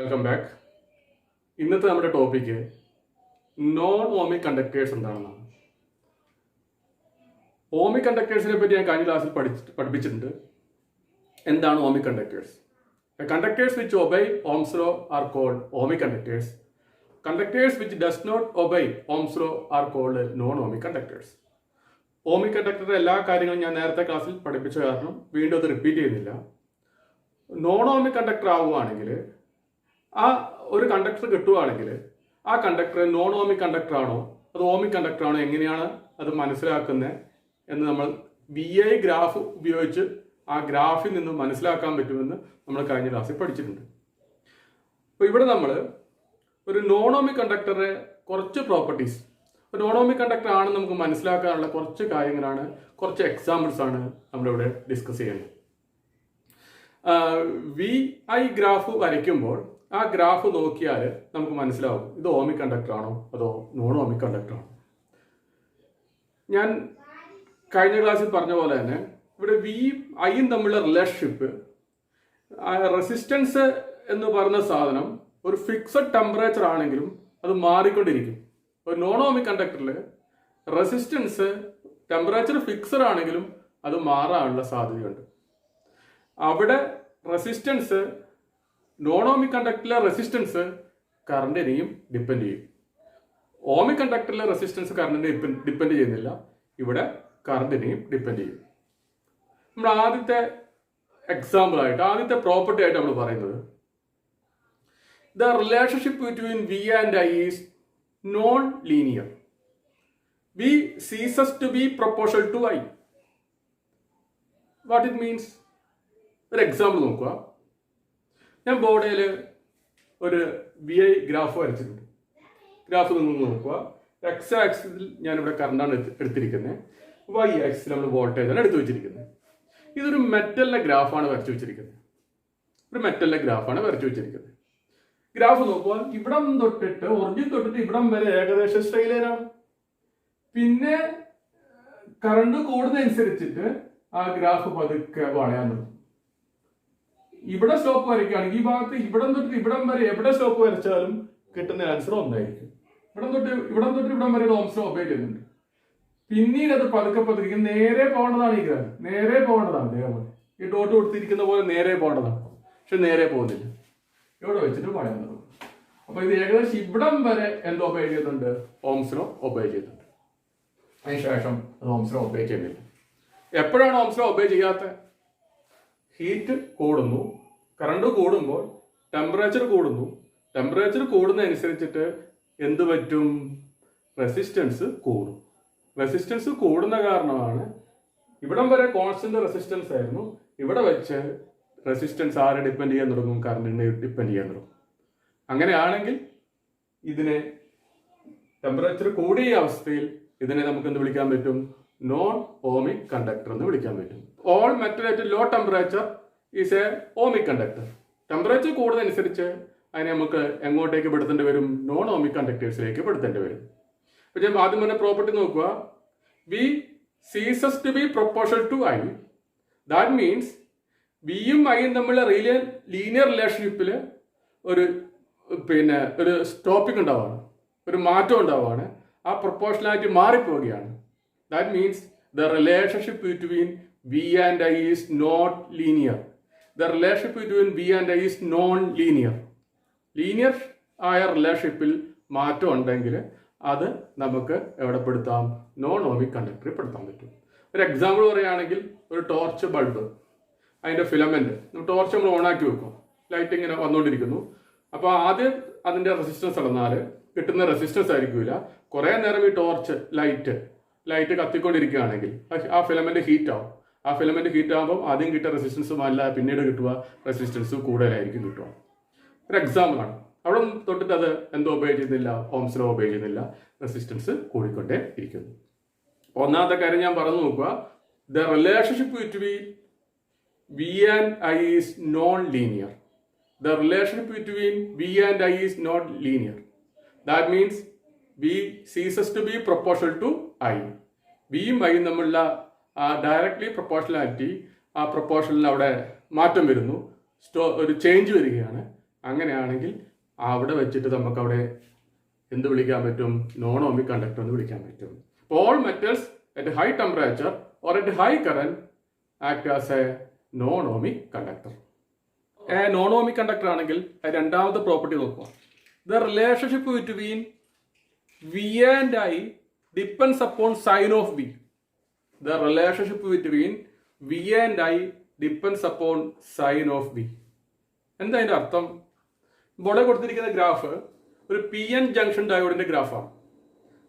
Welcome back. ഇന്നത്തെ നമ്മുടെ topic non ohmic conductors എന്താണെന്നാണ്. ഓമിക് കണ്ടക്ടേഴ്സിനെ പറ്റി ഞാൻ കഴിഞ്ഞ ക്ലാസ്സിൽ പഠിപ്പിച്ചിട്ടുണ്ട്. എന്താണ് ohmic conductors? Conductors which obey Ohm's law are called ohmic conductors. Conductors which does not obey Ohm's law are called non ohmic conductors. Ohmic കണ്ടക്ടറുടെ എല്ലാ കാര്യങ്ങളും ഞാൻ നേരത്തെ ക്ലാസ്സിൽ പഠിപ്പിച്ച കാരണം വീണ്ടും അത് റിപ്പീറ്റ് ചെയ്യുന്നില്ല. നോൺ ഓമിക് കണ്ടക്ടർ ആവുകയാണെങ്കിൽ, ആ ഒരു കണ്ടക്ടർ കിട്ടുകയാണെങ്കിൽ ആ കണ്ടക്ടർ നോൺ ഓമിക് കണ്ടക്ടർ ആണോ അത് ഓമിക് കണ്ടക്ടർ ആണോ, എങ്ങനെയാണ് അത് മനസ്സിലാക്കുന്നത് എന്ന് നമ്മൾ VI ഗ്രാഫ് ഉപയോഗിച്ച് ആ ഗ്രാഫിൽ നിന്ന് മനസ്സിലാക്കാൻ പറ്റുമെന്ന് നമ്മൾ കഴിഞ്ഞ ക്ലാസ്സിൽ പഠിച്ചിട്ടുണ്ട്. അപ്പോൾ ഇവിടെ നമ്മൾ ഒരു നോൺ ഓമിക് കണ്ടക്ടറുടെ കുറച്ച് പ്രോപ്പർട്ടീസ്, ഒരു നോൺ ഓമിക് കണ്ടക്ടർ ആണെന്ന് നമുക്ക് മനസ്സിലാക്കാനുള്ള കുറച്ച് കാര്യങ്ങളാണ്, കുറച്ച് എക്സാമ്പിൾസ് ആണ് നമ്മളിവിടെ ഡിസ്കസ് ചെയ്യുന്നത്. VI ഗ്രാഫ് വരയ്ക്കുമ്പോൾ ആ ഗ്രാഫ് നോക്കിയാൽ നമുക്ക് മനസ്സിലാവും ഇത് ഓമിക് കണ്ടക്ടർ ആണോ അതോ നോൺ ഓമിക് കണ്ടക്ടർ ആണോ. ഞാൻ കഴിഞ്ഞ ക്ലാസ്സിൽ പറഞ്ഞ പോലെ തന്നെ ഇവിടെ VIയും തമ്മിലുള്ള റിലേഷൻഷിപ്പ്, റെസിസ്റ്റൻസ് എന്ന് പറഞ്ഞ സാധനം ഒരു ഫിക്സഡ് ടെമ്പറേച്ചർ ആണെങ്കിലും അത് മാറിക്കൊണ്ടിരിക്കും. ഒരു നോൺ ഓമിക് കണ്ടക്ടറിൽ റെസിസ്റ്റൻസ് ടെമ്പറേച്ചർ ഫിക്സഡ് ആണെങ്കിലും അത് മാറാനുള്ള സാധ്യതയുണ്ട്. അവിടെ റെസിസ്റ്റൻസ്, നോൺ ഓമിക് കണ്ടക്ടറിലെ റെസിസ്റ്റൻസ് കറണ്ടിനെയും ഡിപ്പെൻഡ് ചെയ്യും. ഓമിക് കണ്ടക്ടറിലെ റെസിസ്റ്റൻസ് കറണ്ടിനെ ഡിപ്പെൻഡ് ചെയ്യുന്നില്ല, ഇവിടെ കറണ്ടിനെയും ഡിപ്പെൻഡ് ചെയ്യും. നമ്മൾ ആദ്യത്തെ എക്സാമ്പിൾ ആയിട്ട്, ആദ്യത്തെ പ്രോപ്പർട്ടി ആയിട്ട് നമ്മൾ പറയുന്നത് the relationship between V and I is non linear. V ceases to be proportional to I. What it means? ഒരു എക്സാമ്പിൾ നോക്കുക. ഞാൻ ബോർഡിൽ ഒരു VI ഗ്രാഫ് വരച്ചിട്ടുണ്ട്. ഗ്രാഫ് നിങ്ങൾ നോക്കുക. X ആക്സിസിൽ ഞാനിവിടെ കറണ്ടാണ് എടുത്തിരിക്കുന്നത്, Y ആക്സിസിൽ നമ്മൾ വോൾട്ടേജാണ് എടുത്തു വെച്ചിരിക്കുന്നത്. ഇതൊരു മെറ്റലിന്റെ ഗ്രാഫാണ് വരച്ചു വെച്ചിരിക്കുന്നത്. ഒരു മെറ്റലിന്റെ ഗ്രാഫാണ് വരച്ചു വെച്ചിരിക്കുന്നത്. ഗ്രാഫ് നോക്കുക. ഇവിടം തൊട്ടിട്ട്, ഒറിജിൻ തൊട്ടിട്ട് ഇവിടം വരെ ഏകദേശം സ്ട്രെയിറ്റ് ലൈനാണ്. പിന്നെ കറണ്ട് കൂടുന്നതനുസരിച്ചിട്ട് ആ ഗ്രാഫ് പതുക്കെ വളയാൻ തുടങ്ങും. ഇവിടെ സ്ലോപ്പ് വരയ്ക്കുകയാണെങ്കിൽ ഈ ഭാഗത്ത് ഇവിടം തൊട്ട് ഇവിടം വരെ എവിടെ സ്ലോപ്പ് വരച്ചാലും കിട്ടുന്ന ആൻസർ ഒന്നായിരിക്കും. ഇവിടം തൊട്ട് ഇവിടം വരെ ഓംസ് ലോ ഒബേ ചെയ്യുന്നുണ്ട്. പിന്നീട് അത് പതുക്കെ പതുക്കെ നേരെ പോകേണ്ടതാണ്. ഈ ഗ്രാഫ് നേരെ പോകേണ്ടതാണ്. അതേപോലെ ഈ ഡോട്ട് കൊടുത്തിരിക്കുന്ന പോലെ നേരെ പോകേണ്ടതാണ്. പക്ഷെ നേരെ പോകുന്നില്ല. ഇവിടെ വെച്ചിട്ട് പണയാൻ തുടങ്ങും. അപ്പൊ ഇത് ഏകദേശം ഇവിടം വരെ എന്ത് ഒബേ ചെയ്യുന്നുണ്ട്? ഓംസ് ലോ ഒബേ ചെയ്യുന്നുണ്ട്. അതിനുശേഷം അത് ഓംസ് ലോ ഒബേ ചെയ്യുന്നില്ല. എപ്പോഴാണ് ഓംസ് ലോ ഒബേ ചെയ്യാത്തത്? ഹീറ്റ് കൂടുന്നു, കറണ്ട് കൂടുമ്പോൾ ടെമ്പറേച്ചർ കൂടുന്നു. ടെമ്പറേച്ചർ കൂടുന്നതനുസരിച്ചിട്ട് എന്ത് പറ്റും? റെസിസ്റ്റൻസ് കൂടും. റെസിസ്റ്റൻസ് കൂടുന്ന കാരണമാണ് ഇവിടം വരെ കോൺസ്റ്റന്റ് റെസിസ്റ്റൻസ് ആയിരുന്നു, ഇവിടെ വെച്ച് റെസിസ്റ്റൻസ് ആരെ ഡിപ്പെൻഡ് ചെയ്യാൻ തുടങ്ങും? കറണ്ടിനെ ഡിപ്പെൻഡ് ചെയ്യാൻ തുടങ്ങും. അങ്ങനെയാണെങ്കിൽ ഇതിനെ ടെമ്പറേച്ചർ കൂടിയ അവസ്ഥയിൽ ഇതിനെ നമുക്ക് എന്ത് വിളിക്കാൻ പറ്റും? നോൺ ഓമിക് കണ്ടക്ടർ എന്ന് വിളിക്കാൻ പറ്റും. All metal at low temperature is a ohmic conductor. Temperature കൂടുന്നതനുസരിച്ച് അതിനെ നമുക്ക് എങ്ങോട്ടേക്ക് പെടുത്തേണ്ടി വരും? നോൺ ഓമിക് കണ്ടക്ടേഴ്സിലേക്ക് പെടുത്തേണ്ടി വരും. അപ്പൊ ഞാൻ ആദ്യം പറഞ്ഞ പ്രോപ്പർട്ടി നോക്കുക. V ceases to be proportional to I. That means വിയും ഐയും തമ്മിലുള്ള ലീനിയർ റിലേഷൻഷിപ്പിൽ ഒരു സ്റ്റോപ്പിംഗ് ഉണ്ടാവുകയാണ്, ഒരു മാറ്റം ഉണ്ടാവുകയാണ്. ആ പ്രൊപ്പോർഷനാലിറ്റി മാറിപ്പോവുകയാണ്. That means the relationship between V and I is not linear. The relationship between V and I is non linear. Linear ആയ റിലേഷൻഷിപ്പിൽ മാറ്റം ഉണ്ടെങ്കിൽ അത് നമുക്ക് എവിടെ പെടുത്താം? നോൺ ഓമിക് കണ്ടക്ടറിൽ പെടുത്താൻ പറ്റും. ഒരു എക്സാമ്പിൾ പറയുകയാണെങ്കിൽ, ഒരു ടോർച്ച് ബൾബ്, അതിൻ്റെ ഫിലമെന്റ് ടോർച്ച് നമ്മൾ ഓണാക്കി വെക്കും, ലൈറ്റ് ഇങ്ങനെ വന്നുകൊണ്ടിരിക്കുന്നു. അപ്പോൾ ആദ്യം അതിൻ്റെ റെസിസ്റ്റൻസ് അളന്നാൽ കിട്ടുന്ന റെസിസ്റ്റൻസ് ആയിരിക്കില്ല. കുറേ നേരം ഈ ടോർച്ച് ലൈറ്റ് കത്തിക്കൊണ്ടിരിക്കുകയാണെങ്കിൽ ആ ഫിലമെന്റ് ഹീറ്റ് ആവും. ആ ഫിലമെന്റ് ഹീറ്റ് ആകുമ്പോൾ ആദ്യം കിട്ടിയ റെസിസ്റ്റൻസും അല്ല പിന്നീട് കിട്ടുക റെസിസ്റ്റൻസ് കൂടുതലായിരിക്കും കിട്ടുക. ഒരു എക്സാമ്പിളാണ്. അവിടെ തൊട്ടിട്ട് അത് എന്തോ ഒബേ ചെയ്യുന്നില്ല, ഓംസ് ലോ ഒബേ ചെയ്യുന്നില്ല, റെസിസ്റ്റൻസ് കൂടിക്കൊണ്ടേ ഇരിക്കുന്നു. ഒന്നാമത്തെ കാര്യം ഞാൻ പറഞ്ഞു നോക്കുക. The relationship between V and I is non linear. The relationship between V and I is not linear. That means V ceases to be proportional to I. വിയും ഐയും തമ്മിലുള്ള ഡയറക്ട്ലി പ്രൊപ്പോർഷണാലിറ്റി, ആ പ്രൊപ്പോർഷനിൽ അവിടെ മാറ്റം വരുന്നു, ഒരു ചേഞ്ച് വരികയാണ്. അങ്ങനെയാണെങ്കിൽ അവിടെ വെച്ചിട്ട് നമുക്ക് അവിടെ എന്ത് വിളിക്കാൻ പറ്റും? നോൺ ഓമിക് കണ്ടക്ടർ എന്ന് വിളിക്കാൻ പറ്റും. All metals at high temperature or at high current act as a non ohmic conductor. Non ohmic conductor ആണെങ്കിൽ രണ്ടാമത്തെ പ്രോപ്പർട്ടി നോക്കുക. The relationship between V and I depends upon sign of V. The relationship between V and I depends upon sign of V. എന്താ അതിന്റെ അർത്ഥം? ഇവിടെ കൊടുത്തിരിക്കുന്ന graph ഒരു P N junction ഡയോഡിന്റെ ഗ്രാഫാണ്.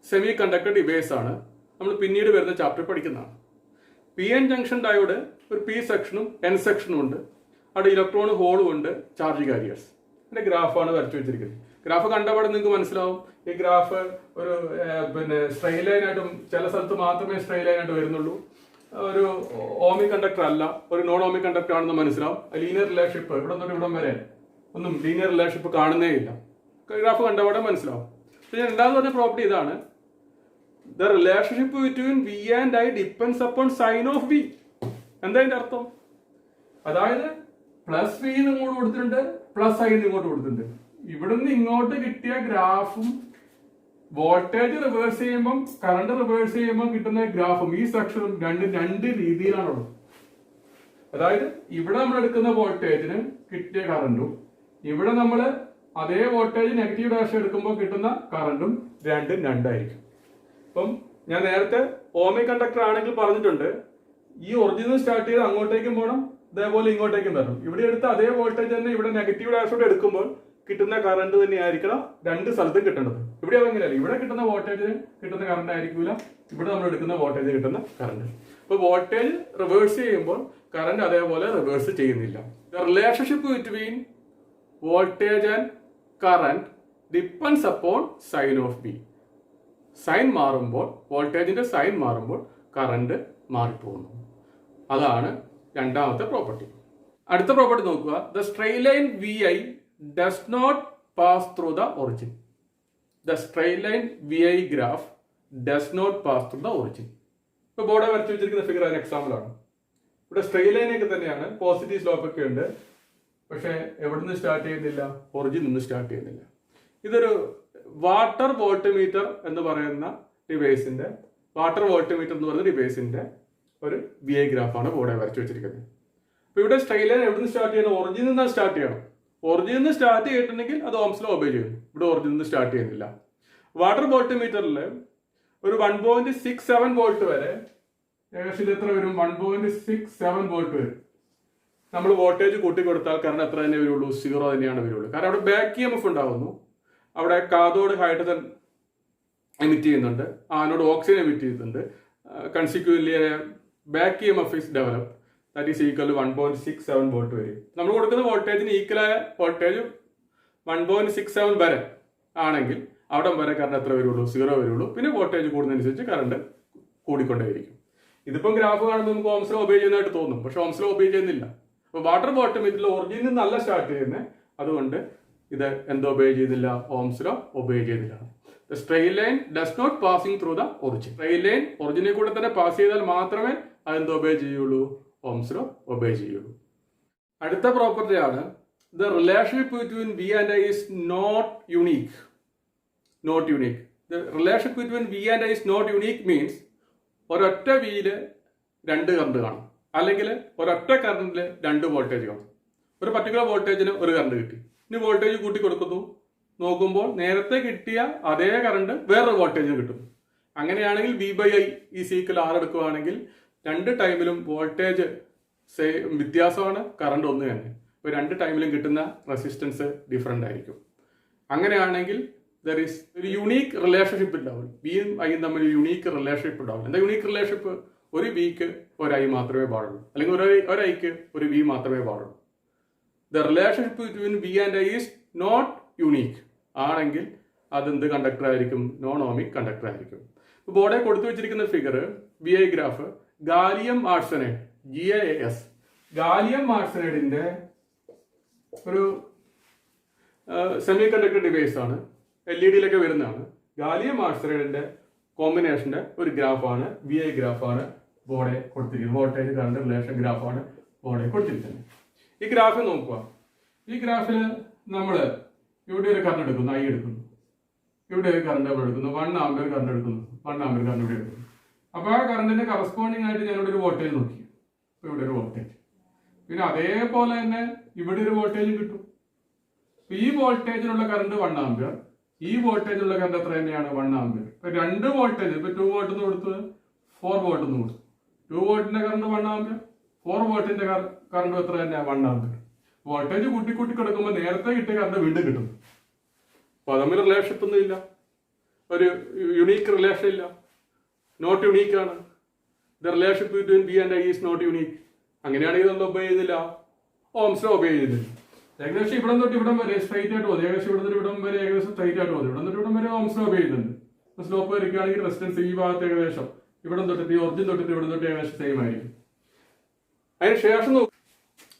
സെമി കണ്ടക്ടർ ഡിവൈസ് ആണ്. നമ്മൾ പിന്നീട് വരുന്ന ചാപ്റ്റർ പഠിക്കുന്നതാണ്. പി എൻ ജംഗ്ഷൻ ഡയോഡ് ഒരു പി സെക്ഷനും എൻ സെക്ഷനും ഉണ്ട്. അവിടെ ഇലക്ട്രോൺ ഹോളും ഉണ്ട്, ചാർജ് കാരിയേഴ്സ്. ഇതിന്റെ ഗ്രാഫാണ് വരച്ചു വെച്ചിരിക്കുന്നത്. ഗ്രാഫ് കണ്ടപാടെ നിങ്ങൾക്ക് മനസ്സിലാവും ഈ ഗ്രാഫ് ഒരു സ്ട്രെയിറ്റ് ലൈൻ ആയിട്ടും ചില സ്ഥലത്ത് മാത്രമേ സ്ട്രെയിറ്റ് ലൈൻ ആയിട്ട് വരുന്നുള്ളൂ. ഒരു ഓമിക് കണ്ടക്ടർ അല്ല, ഒരു നോൺ ഓമിക് കണ്ടക്ടർ ആണെന്ന് മനസ്സിലാവും. ലീനിയർ റിലേഷൻഷിപ്പ് ഇവിടെ തൊട്ട് ഇവിടം വരെ ഒന്നും ലീനിയർ റിലേഷൻഷിപ്പ് കാണുന്നേ ഇല്ല. ഗ്രാഫ് കണ്ടപാടെ മനസ്സിലാവും. പിന്നെ രണ്ടാമത് പറഞ്ഞ പ്രോപ്പർട്ടി ഇതാണ്. The relationship between V and I depends upon sign of V. എന്താ അതിന്റെ അർത്ഥം? അതായത് പ്ലസ് വി ഇങ്ങോട്ട് കൊടുത്തിട്ടുണ്ട്, പ്ലസ് ഐ ഇങ്ങോട്ട് കൊടുത്തിട്ടുണ്ട്. ഇവിടുന്ന് ഇങ്ങോട്ട് കിട്ടിയ ഗ്രാഫും വോൾട്ടേജ് റിവേഴ്സ് ചെയ്യുമ്പോൾ കറണ്ട് റിവേഴ്സ് ചെയ്യുമ്പോൾ കിട്ടുന്ന ഗ്രാഫും ഈ സെക്ഷനും രണ്ട് രീതിയിലാണുള്ളത്. അതായത് ഇവിടെ നമ്മൾ എടുക്കുന്ന വോൾട്ടേജിന് കിട്ടിയ കറണ്ടും ഇവിടെ നമ്മൾ അതേ വോൾട്ടേജ് നെഗറ്റീവ് ഡയറക്ഷൻ എടുക്കുമ്പോൾ കിട്ടുന്ന കറണ്ടും രണ്ടായിരിക്കും. അപ്പം ഞാൻ നേരത്തെ ഓമിക് കണ്ടക്ടർ ആണെങ്കിൽ പറഞ്ഞിട്ടുണ്ട്, ഈ ഒറിജിനൽ സ്റ്റാർട്ട് ചെയ്ത് അങ്ങോട്ടേക്കും പോകണം, ഇതേപോലെ ഇങ്ങോട്ടേക്കും വരണം. ഇവിടെ എടുത്ത അതേ വോൾട്ടേജ് തന്നെ ഇവിടെ നെഗറ്റീവ് ഡയറക്ഷനോട് എടുക്കുമ്പോൾ കിട്ടുന്ന കറണ്ട് തന്നെ ആയിരിക്കണം രണ്ട് സ്ഥലത്തും കിട്ടേണ്ടത്. ഇവിടെ അങ്ങനെയല്ല, ഇവിടെ കിട്ടുന്ന വോൾട്ടേജിന് കിട്ടുന്ന കറണ്ട് ആയിരിക്കില്ല ഇവിടെ നമ്മൾ എടുക്കുന്ന വോൾട്ടേജ് കിട്ടുന്ന കറണ്ട്. അപ്പൊ വോൾട്ടേജ് റിവേഴ്സ് ചെയ്യുമ്പോൾ കറണ്ട് അതേപോലെ റിവേഴ്സ് ചെയ്യുന്നില്ല. The relationship between voltage and current depends upon sign of B. Sign മാറുമ്പോൾ വോൾട്ടേജിന്റെ സൈൻ മാറുമ്പോൾ കറണ്ട് മാറിപ്പോകുന്നു. അതാണ് രണ്ടാമത്തെ പ്രോപ്പർട്ടി. അടുത്ത പ്രോപ്പർട്ടി നോക്കുക. The straight line V I does not pass through the origin. The straight line V I graph does not pass through the origin. ഇപ്പൊ board വരച്ചു വെച്ചിരിക്കുന്ന ഫിഗർ അതിന് എക്സാമ്പിൾ ആണ്. ഇവിടെ സ്ട്രെയിറ്റ് ലൈൻ ഒക്കെ തന്നെയാണ്, പോസിറ്റീവ് സ്ലോപ്പ് ഒക്കെ ഉണ്ട്. പക്ഷെ എവിടെ നിന്ന് സ്റ്റാർട്ട് ചെയ്യുന്നില്ല? ഒറിജിൻ നിന്ന് സ്റ്റാർട്ട് ചെയ്യുന്നില്ല. ഇതൊരു വാട്ടർ വോൾട്ട്മീറ്റർ എന്ന് പറയുന്ന ഡിവൈസിന്റെ ഒരു വി ഐ ഗ്രാഫാണ് ബോർഡ് വരച്ചു വെച്ചിരിക്കുന്നത്. അപ്പൊ ഇവിടെ സ്ട്രെയിറ്റ് ലൈൻ എവിടെ നിന്ന് സ്റ്റാർട്ട് ചെയ്യണം? ഒറിജിനിൽ നിന്ന് സ്റ്റാർട്ട് ചെയ്യണം. ഒറിജിനിൽ നിന്ന് സ്റ്റാർട്ട് ചെയ്തിട്ടുണ്ടെങ്കിൽ അത് ഓംസ് ലോ ഒബേ ചെയ്യും. ഇവിടെ ഒറിജിനിൽ നിന്ന് സ്റ്റാർട്ട് ചെയ്യുന്നില്ല. വാട്ടർ വോൾട്ട്മീറ്ററിൽ ഒരു 1.67 വോൾട്ട് വരെ ഏകദേശം ഇത് എത്ര വരും? 1.67 വോൾട്ട് വരും. നമ്മൾ വോൾട്ടേജ് കൂട്ടി കൊടുത്താൽ കറണ്ട് എത്ര തന്നെ വരുള്ളൂ? 0 തന്നെയാണ് വരുള്ളൂ. കാരണം അവിടെ ബാക്ക് EMF ഉണ്ടാവുന്നു. അവിടെ കാഥോഡ് ഹൈഡ്രജൻ എമിറ്റ് ചെയ്യുന്നുണ്ട്, ആനോഡ് ഓക്സിജൻ എമിറ്റ് ചെയ്യുന്നുണ്ട്. Consequently back EMF is develop, that is equal 1.67 volt വരും. നമ്മൾ കൊടുക്കുന്ന വോൾട്ടേജിന് ഈക്വലായ വോൾട്ടേജ് 1.67 വരെ ആണെങ്കിൽ അവിടെ വരെ കറണ്ട് എത്ര വരുള്ളൂ? 0 വരുള്ളൂ. പിന്നെ വോൾട്ടേജ് കൂടുന്നതനുസരിച്ച് കറണ്ട് കൂടിക്കൊണ്ടേയിരിക്കും. ഇതിപ്പം ഗ്രാഫ് കാണുമ്പോൾ നമുക്ക് ഓംസ് ലോ ഒബേ ചെയ്യുന്നതായിട്ട് തോന്നും, പക്ഷെ ഓംസ് ലോ ഒബേ ചെയ്യുന്നില്ല. അപ്പൊ വാട്ടർ വോൾട്ട്മീറ്ററിൽ ഒറിജിനിൽ നിന്നല്ല സ്റ്റാർട്ട് ചെയ്യുന്നത്, അതുകൊണ്ട് ഇത് എന്തോ ഒബേ ചെയ്യുന്നില്ല? ഓംസ് ലോ ഒബേ ചെയ്യുന്നില്ല. Straight line does not passing through the origin. Straight line ഒറിജിനിൽ കൂടെ തന്നെ പാസ് ചെയ്താൽ മാത്രമേ അതെന്തോ ഒബേ ചെയ്യുള്ളൂ? ഓംസ് ലോ ഒബേ ചെയ്യുള്ളൂ. അടുത്ത പ്രോപ്പർട്ടി ആണ് the relationship between V and I is not unique. The relationship between V and I is not unique means ഒരൊറ്റ വിയില് രണ്ട് കറണ്ട് കാണും, അല്ലെങ്കിൽ ഒരൊറ്റ കറണ്ടില് രണ്ട് വോൾട്ടേജ് കാണും. ഒരു പർട്ടിക്കുലർ വോൾട്ടേജിന് ഒരു കറണ്ട് കിട്ടി, ഇനി വോൾട്ടേജ് കൂട്ടി കൊടുക്കുന്നു, നോക്കുമ്പോൾ നേരത്തെ കിട്ടിയ അതേ കറണ്ട് വേറൊരു വോൾട്ടേജിന് കിട്ടും. അങ്ങനെയാണെങ്കിൽ V/I ഈസ് ഈക്വൽ R എടുക്കുകയാണെങ്കിൽ രണ്ട് ടൈമിലും വോൾട്ടേജ് വ്യത്യാസമാണ്, കറണ്ട് ഒന്ന് തന്നെ. അപ്പോൾ രണ്ട് ടൈമിലും കിട്ടുന്ന റെസിസ്റ്റൻസ് ഡിഫറെൻ്റ് ആയിരിക്കും. അങ്ങനെയാണെങ്കിൽ ദർ ഈസ് ഒരു യുണീക്ക് റിലേഷൻഷിപ്പ് ഉണ്ടാവും. വിയും ഐയും തമ്മിൽ യുണീക്ക് റിലേഷൻഷിപ്പ് ഉണ്ടാവും. എന്താ യുണീക്ക് റിലേഷൻഷിപ്പ്? ഒരു വിക്ക് ഒരു ഐ മാത്രമേ പാടുള്ളൂ, അല്ലെങ്കിൽ ഒരു ഐക്ക് ഒരു വി മാത്രമേ പാടുള്ളൂ. The relationship between V and I is not unique ആണെങ്കിൽ അതെന്ത് കണ്ടക്ടർ ആയിരിക്കും? നോൺ ഓമിക് കണ്ടക്ടർ ആയിരിക്കും. ബോർഡെ കൊടുത്തു വെച്ചിരിക്കുന്ന figure V I graph gallium arsenide GaAs, gallium ആർസനൈഡിന്റെ ഒരു സെമി കണ്ടക്ടർ ഡിവൈസ് ആണ്, LED-യിലൊക്കെ വരുന്നതാണ്. ഗാലിയം ആർസനൈഡിന്റെ കോമ്പിനേഷന്റെ ഒരു ഗ്രാഫാണ്, VI ഗ്രാഫാണ് ബോർഡെ കൊടുത്തിരിക്കുന്നത്. വോൾട്ടേജ് കറണ്ട് റിലേഷൻ ഗ്രാഫാണ് ബോർഡെ കൊടുത്തിരിക്കുന്നത്. ഈ ഗ്രാഫ് നോക്കുക. ഈ ഗ്രാഫിൽ നമ്മൾ ഇവിടെ ഒരു കറണ്ട് എടുക്കുന്നു, ഐ എടുക്കുന്നു, ഇവിടെ ഒരു കറണ്ട് നമ്മൾ എടുക്കുന്നു, 1 ആംപിയർ കറണ്ട് എടുക്കുന്നു, 1 ആംപിയർ കറണ്ട് ഇവിടെ എടുക്കുന്നു. അപ്പോൾ ആ കറണ്ടിന്റെ കറസ്പോണ്ടിങ് ആയിട്ട് ഞാൻ ഇവിടെ ഒരു വോൾട്ടേജ് നോക്കി. അപ്പോൾ ഇവിടെ ഒരു വോൾട്ടേജ്, പിന്നെ അതേപോലെ തന്നെ ഇവിടെ ഒരു വോൾട്ടേജും കിട്ടും. ഈ വോൾട്ടേജിനുള്ള കറണ്ട് 1 ആംപിയർ, ഈ വോൾട്ടേജിലുള്ള കറണ്ട് എത്ര തന്നെയാണ് 1 ആംപിയർ. ഇപ്പൊ 2 വോൾട്ടേജ്, ഇപ്പൊ 2 വോൾട്ട് എന്ന് കൊടുത്തത് 4 വോൾട്ട് എന്ന് കൊടുത്തു. 2 വോൾട്ടിന്റെ കറണ്ട് 1 ആംപിയർ, 4 വോൾട്ടിന്റെ കറണ്ട് എത്ര തന്നെയാണ് 1 ആംപിയർ. വോൾട്ടേജ് കൂട്ടി കൂട്ടി കൊടുക്കുമ്പോൾ നേരത്തെ കിട്ടിയ കറണ്ട് വീണ്ടും കിട്ടും. അപ്പൊ തമ്മിൽ റിലേഷൻഷിപ്പ് ഒന്നും ഇല്ല, ഒരു യുണീക്ക് റിലേഷൻ ഇല്ല, നോട്ട് യുണീക്ക് ആണ്. The relationship between B and I is not unique. അങ്ങനെയാണെങ്കിൽ ഇതൊന്നും ഒബേ ചെയ്യുന്നില്ല, ഓംസ് ലോ ഒബേ ചെയ്യുന്നില്ല. ഏകദേശം ഇവിടെ തൊട്ട് ഇവിടം വരെ സ്ട്രൈറ്റ് ആയിട്ട് പോകും, ഏകദേശം ഇവിടെ തൊട്ട് ഇവിടം വരെ ഏകദേശം സ്ട്രൈറ്റ് ആയിട്ട് പോകും. ഇവിടെ തൊട്ട് ഇവിടം വരെ ഓംസ് ലോ ഒബേ ചെയ്യുന്നുണ്ട്. സ്ലോപ്പ് വരികയാണെങ്കിൽ റെസിസ്റ്റൻസ് ഈ ഭാഗത്ത് ഏകദേശം ഇവിടെ തൊട്ടിട്ട് ഈ ഒറിജിൻ തൊട്ടിട്ട് ഇവിടെ തൊട്ട് ഏകദേശം സെയിം ആയിരിക്കും. അതിന് ശേഷം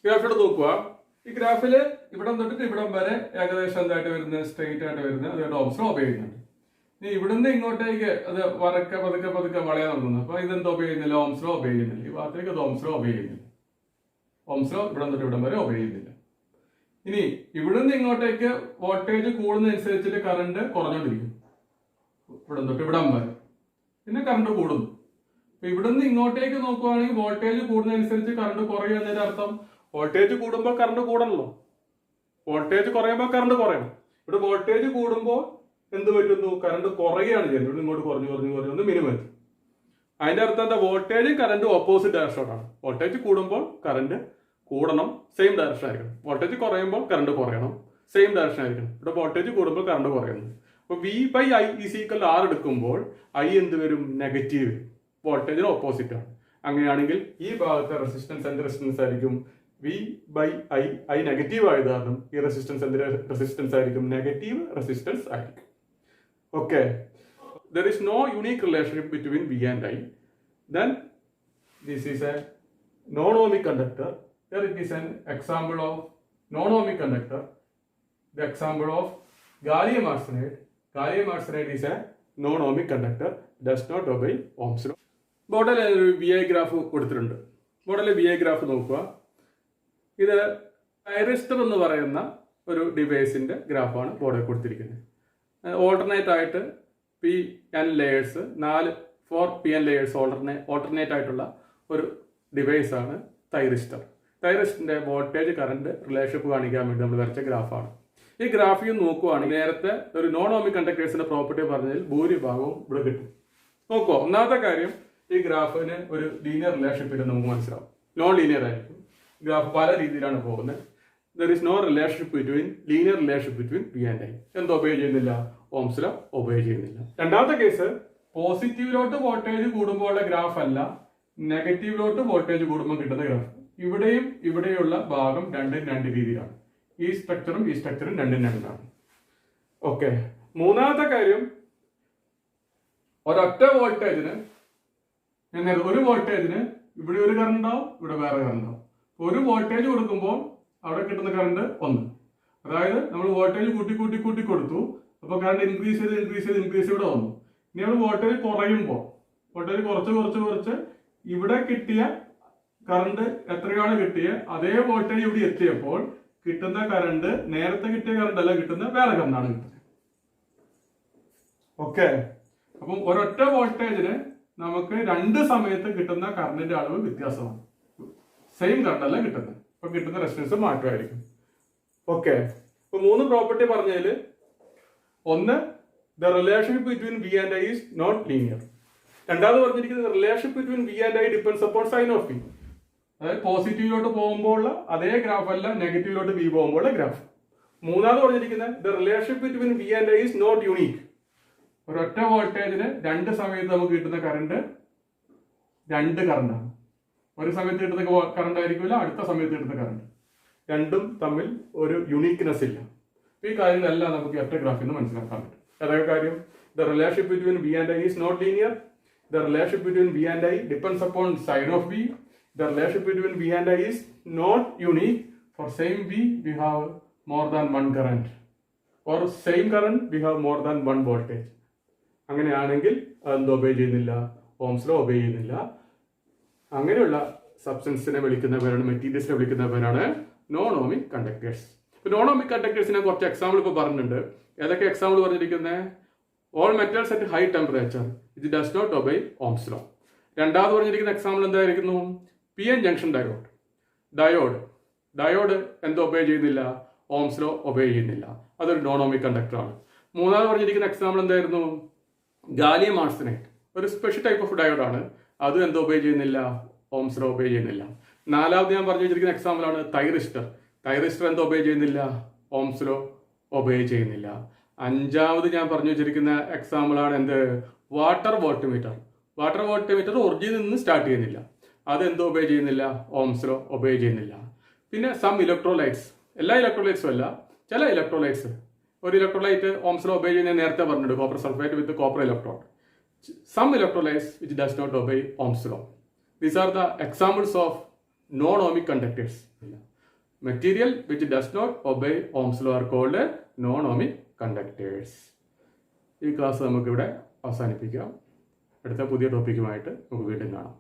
ഗ്രാഫിലൂടെ നോക്കുക. ഈ ഗ്രാഫില് ഇവിടം തൊട്ടിട്ട് ഇവിടം വരെ ഏകദേശം എന്തായിട്ട് വരുന്നത്, സ്ട്രൈറ്റ് ആയിട്ട് വരുന്നത്, അതുകൊണ്ട് ഓംസ് ലോ ഒബേ ചെയ്യുന്നുണ്ട്. ഇനി ഇവിടുന്ന് ഇങ്ങോട്ടേക്ക് അത് പതുക്കെ പതുക്കെ പതുക്കെ വളയാൻ തുടങ്ങുന്നു. അപ്പൊ ഇതെന്ത് ഒബേ ചെയ്യുന്നില്ല, ഓംസ് ലോ ഒബേ ചെയ്യുന്നില്ല. ഈ ഭാഗത്തേക്ക് അത് ഓംസ് ലോ ഒബേ ചെയ്യുന്നില്ല. ഓംസ് ലോ ഇവിടം തൊട്ട് ഇവിടം വരെ ഒബേ ചെയ്യുന്നില്ല. ഇനി ഇവിടുന്ന് ഇങ്ങോട്ടേക്ക് വോൾട്ടേജ് കൂടുന്നതനുസരിച്ചിട്ട് കറണ്ട് കുറഞ്ഞോണ്ടിരിക്കും. ഇവിടം തൊട്ട് ഇവിടം വരെ പിന്നെ കറണ്ട് കൂടുന്നു. അപ്പൊ ഇവിടുന്ന് ഇങ്ങോട്ടേക്ക് നോക്കുവാണെങ്കിൽ വോൾട്ടേജ് കൂടുന്നതനുസരിച്ച് കറണ്ട് കുറയും എന്നതിന്റെ അർത്ഥം വോൾട്ടേജ് കൂടുമ്പോൾ കറണ്ട് കൂടണല്ലോ, വോൾട്ടേജ് കുറയുമ്പോൾ കറണ്ട് കുറയണം. ഇവിടെ വോൾട്ടേജ് കൂടുമ്പോൾ എന്ത് പറ്റുന്നു, കറണ്ട് കുറയുകയാണ് ചെയ്യുന്നത്. ഇവിടെ ഇങ്ങോട്ട് കുറഞ്ഞു കുറഞ്ഞു കുറഞ്ഞു മിനിമം എത്തും. അതിന്റെ അർത്ഥം എന്താ, വോൾട്ടേജും കറണ്ടും ഓപ്പോസിറ്റ് ഡയറക്ഷനാണ്. വോൾട്ടേജ് കൂടുമ്പോൾ കറണ്ട് കൂടണം, സെയിം ഡയറക്ഷൻ ആയിരിക്കണം. വോൾട്ടേജ് കുറയുമ്പോൾ കറണ്ട് കുറയണം, സെയിം ഡയറക്ഷൻ ആയിരിക്കണം. ഇവിടെ വോൾട്ടേജ് കൂടുമ്പോൾ കറണ്ട് കുറയുന്നു. അപ്പൊ V by I is equal R എടുക്കുമ്പോൾ I എന്ത് വരും, നെഗറ്റീവ് വരും. വോൾട്ടേജിന് ഓപ്പോസിറ്റ് ആണ്. അങ്ങനെയാണെങ്കിൽ ഈ ഭാഗത്തെ റെസിസ്റ്റൻസ് എന്ത് റെസിസ്റ്റൻസ് ആയിരിക്കും, V ബൈ I നെഗറ്റീവ് ആയത് കാരണം ഈ റെസിസ്റ്റൻസ് എന്ത് റെസിസ്റ്റൻസ് ആയിരിക്കും, നെഗറ്റീവ് റെസിസ്റ്റൻസ് ആയിരിക്കും. Okay, there is no unique relationship between V and I. Then this is a non-ohmic conductor. Here it is an example of non-ohmic conductor. The example of gallium arsenide. Gallium arsenide is a non-ohmic conductor, does not obey Ohm's law. ബോർഡിൽ ഒരു VI graph കൊടുത്തിട്ടുണ്ട്. ബോർഡിൽ VI graph നോക്കുക. ഇത് thyristor എന്ന് പറയുന്ന ഒരു ഡിവൈസിന്റെ ഗ്രാഫാണ് ബോർഡിൽ കൊടുത്തിരിക്കുന്നത്. ഓൾട്ടർനേറ്റ് ആയിട്ട് PN layers 4 PN layers alternate ആയിട്ടുള്ള ഒരു ഡിവൈസാണ് തൈറിസ്റ്റർ. തൈറിസ്റ്ററിന്റെ വോൾട്ടേജ് കറണ്ട് റിലേഷൻഷിപ്പ് കാണിക്കാൻ വേണ്ടി നമ്മൾ വരച്ച ഗ്രാഫാണ്. ഈ ഗ്രാഫിൽ നോക്കുവാണെങ്കിൽ നേരത്തെ ഒരു നോൺ ഓമിക് കണ്ടക്ടേഴ്സിന്റെ പ്രോപ്പർട്ടി പറഞ്ഞതിൽ ഭൂരിഭാഗവും ഇവിടെ കിട്ടും. നോക്കുക, ഒന്നാമത്തെ കാര്യം, ഈ ഗ്രാഫിന് ഒരു ലീനിയർ റിലേഷൻഷിപ്പ് ഇല്ലെന്ന് നമുക്ക് മനസ്സിലാവും. നോൺ ലീനിയർ ആയിരിക്കും. ഗ്രാഫ് പല രീതിയിലാണ് പോകുന്നത്. There is no relationship between linear relationship between V and I. എന്ത് ഒബേ ചെയ്യുന്നില്ല, ഓംസ് ലോ ഒബേ ചെയ്യുന്നില്ല. രണ്ടാമത്തെ കേസ്, പോസിറ്റീവിലോട്ട് വോൾട്ടേജ് കൂടുമ്പോൾ ഗ്രാഫ് അല്ല, നെഗറ്റീവിലോട്ട് വോൾട്ടേജ് കൂടുമ്പോൾ കിട്ടുന്ന ഗ്രാഫ്. ഇവിടെയും ഇവിടെയുള്ള ഭാഗം രണ്ടും രണ്ട് രീതിയിലാണ്. ഈ സ്ട്രക്ചറും ഈ സ്ട്രക്ചറും രണ്ടും രണ്ടാണ്. ഓക്കെ, മൂന്നാമത്തെ കാര്യം, ഒരൊറ്റ വോൾട്ടേജിന് ഒരു വോൾട്ടേജിന് ഇവിടെ ഒരു കറണ്ട് ഉണ്ടാവും, ഇവിടെ വേറെ കറണ്ട് ഉണ്ടാവും. ഒരു വോൾട്ടേജ് കൊടുക്കുമ്പോൾ അവിടെ കിട്ടുന്ന കറണ്ട് 1. അതായത് നമ്മൾ വോൾട്ടേജ് കൂട്ടി കൂട്ടി കൂട്ടി കൊടുത്തു, അപ്പോൾ കറണ്ട് ഇൻക്രീസ് ചെയ്ത് ഇവിടെ വന്നു. ഇനി നമ്മൾ വോൾട്ടേജ് കുറയുമ്പോൾ, വോൾട്ടേജ് കുറച്ച് കുറച്ച് കുറച്ച് ഇവിടെ കിട്ടിയ കറണ്ട് എത്രയാണ് കിട്ടിയ അതേ വോൾട്ടേജ് ഇവിടെ എത്തിയപ്പോൾ കിട്ടുന്ന കറണ്ട് നേരത്തെ കിട്ടിയ കറണ്ട് അല്ല കിട്ടുന്ന വേറെ കറണ്ടാണ് കിട്ടുന്നത്. ഓക്കെ, അപ്പം ഒരൊറ്റ വോൾട്ടേജിന് നമുക്ക് രണ്ട് സമയത്ത് കിട്ടുന്ന കറണ്ടിന്റെ അളവ് വ്യത്യാസമാണ്. സെയിം കറണ്ട് അല്ല കിട്ടുന്നത്. അപ്പൊ കിട്ടുന്ന റെസിസ്റ്റൻസ് മാറ്റമായിരിക്കും. ഓക്കെ, ഇപ്പൊ 3 പ്രോപ്പർട്ടി പറഞ്ഞതിൽ ഒന്ന്, the relationship between V and I is not linear. രണ്ടാമത് പറഞ്ഞിരിക്കുന്നത് relationship between V and I depends upon sign of V. അതായത് പോസിറ്റീവിലോട്ട് പോകുമ്പോൾ അതേ ഗ്രാഫ് അല്ല നെഗറ്റീവിലോട്ട് V പോകുമ്പോൾ ഗ്രാഫ്. മൂന്നാമത് പറഞ്ഞിരിക്കുന്നത് the relationship between V and I is not unique. ഒരൊറ്റ വോൾട്ടേജിന് രണ്ട് സമയത്ത് നമുക്ക് കിട്ടുന്ന കറണ്ട് രണ്ട് കറണ്ടാണ്. ഒരു സമയത്ത് കിട്ടുന്ന കറണ്ട് ആയിരിക്കില്ല അടുത്ത സമയത്ത് കിട്ടുന്ന കറണ്ട്. രണ്ടും തമ്മിൽ ഒരു യുണീക്ക്നെസ് ഇല്ല. ഈ കാര്യങ്ങളെല്ലാം നമുക്ക് ഒറ്റ ഗ്രാഫിൽ നിന്ന് മനസ്സിലാക്കാൻ പറ്റും. ഏതൊക്കെ കാര്യം, the relationship between V and I is not linear. The relationship between V and I depends upon sign of V. The relationship between V and I is not unique. For same V, we have more than one current. For same current, we have more than one voltage. അങ്ങനെയാണെങ്കിൽ അത് obey ചെയ്യുന്നില്ല, Ohm's law obey ചെയ്യുന്നില്ല. അങ്ങനെയുള്ള സബ്സ്റ്റൻസിനെ വിളിക്കുന്ന പേരാണ്, മെറ്റീരിയൽസിനെ വിളിക്കുന്ന പേരാണ് നോൺ ഓമിക് കണ്ടക്ടേഴ്സ്. ഇപ്പോൾ നോൺ ഓമിക് കണ്ടക്ടേഴ്സിനെ കുറച്ച് എക്സാമ്പിൾ ഇപ്പോൾ പറഞ്ഞിട്ടുണ്ട്. ഏതൊക്കെ എക്സാമ്പിൾ പറഞ്ഞിരിക്കുന്നത്? All metals at high temperature it does not obey Ohm's law. രണ്ടാമത് പറഞ്ഞിരിക്കുന്ന എക്സാമ്പിൾ എന്തായിരിക്കുന്നു? പി എൻ ജംഗ്ഷൻ ഡയോഡ് എന്ത് ഒബേ ചെയ്യുന്നില്ല? ഓംസ് ലോ ഒബേ ചെയ്യുന്നില്ല. അതൊരു നോൺ ഓമിക് കണ്ടക്ടറാണ്. മൂന്നാമത് പറഞ്ഞിരിക്കുന്ന എക്സാമ്പിൾ എന്തായിരുന്നു? ഗാലിയം ആർസനൈഡ്, ഒരു സ്പെഷ്യൽ ടൈപ്പ് ഓഫ് ഡയോഡാണ്. അത് എന്ത് ഒബേ ചെയ്യുന്നില്ല? ഓംസ് ലോ ഒബേ ചെയ്യുന്നില്ല. നാലാമത് ഞാൻ പറഞ്ഞു വെച്ചിരിക്കുന്ന എക്സാമ്പിൾ ആണ് തൈറിസ്റ്റർ എന്ത് ഒബേ ചെയ്യുന്നില്ല? ഓംസ് ലോ ഒബേ ചെയ്യുന്നില്ല. അഞ്ചാമത് ഞാൻ പറഞ്ഞു വെച്ചിരിക്കുന്ന എക്സാമ്പിൾ ആണ് എന്ത്? വാട്ടർ വോൾട്ട്മീറ്റർ ഒറിജിനിൽ നിന്ന് സ്റ്റാർട്ട് ചെയ്യുന്നില്ല. അത് എന്ത് ഒബേ ചെയ്യുന്നില്ല? ഓംസ് ലോ ഒബേ ചെയ്യുന്നില്ല. പിന്നെ സം ഇലക്ട്രോലൈറ്റ്സ്, എല്ലാ ഇലക്ട്രോലൈറ്റ്സും അല്ല, ചില ഇലക്ട്രോലൈറ്റ്സ്. ഒരു ഇലക്ട്രോലൈറ്റ് ഓംസ് ലോ ഒബേ ചെയ്യുന്ന നേരത്തെ പറഞ്ഞിട്ടുണ്ട്, copper sulphate with copper electrode. Some electrolytes which does not obey Ohm's law. These are the examples of non-ohmic conductors. Material which does not obey Ohm's law are called non-ohmic conductors. ഈ class നമുക്കിവിടെ അവസാനിപ്പിക്കാം. അടുത്ത പുതിയ ടോപ്പിക്കുമായിട്ട് നമുക്ക് വീണ്ടും കാണാം.